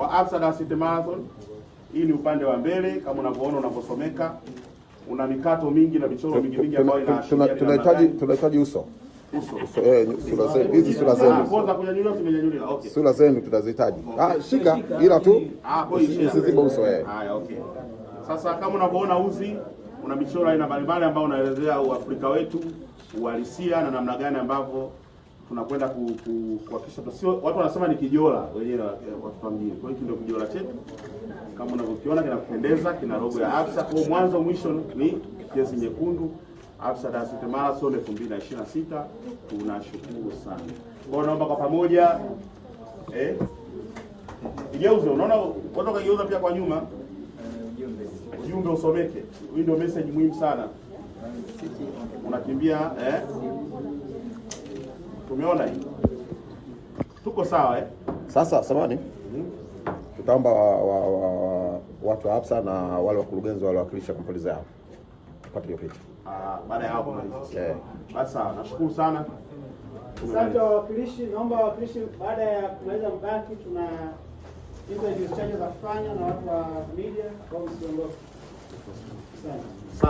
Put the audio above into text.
kwa Absa Dar City Marathon. Hii ni upande wa mbele kama unavyoona unaposomeka. Una mikato mingi na michoro mingi ambayo inaashiria tunahitaji uso. Hizi sura zenu. Kwanza kunyanyuliwa tumenyanyuliwa. Okay. Sura zenu tutazihitaji. Shika ila tu usizibe uso Haya, okay. Sasa kama unavyoona uzi una michoro aina mbalimbali ambayo unaelezea Uafrika wetu, uhalisia na namna gani ambavyo tunakwenda kuhakikisha sio watu wanasema ni kijola wenyewe watu wa mjini. Kwa hiyo ndio kijola chetu. Kama unavyokiona kinapendeza, kina logo ya Absa. Kwa mwanzo mwisho ni jezi nyekundu. Absa Dar City Marathon 2026. Tunashukuru sana. Kwa naomba kwa pamoja igeuze, unaona watu kageuza pia kwa nyuma. Ujumbe usomeke. Hii ndio message muhimu sana. Unakimbia Tumeona hii. Tuko sawa Sasa samani. Tutaomba watu wa Absa na wale wakurugenzi wale wakilisha kampuni zao tupate hiyo picha. Baada ya hapo basi sawa. Nashukuru sana. Asante wawakilishi, naomba wawakilishi baada ya kumaliza mbaki tuna hizo chache za kufanya na watu wa media kwa msiondoke. Asante.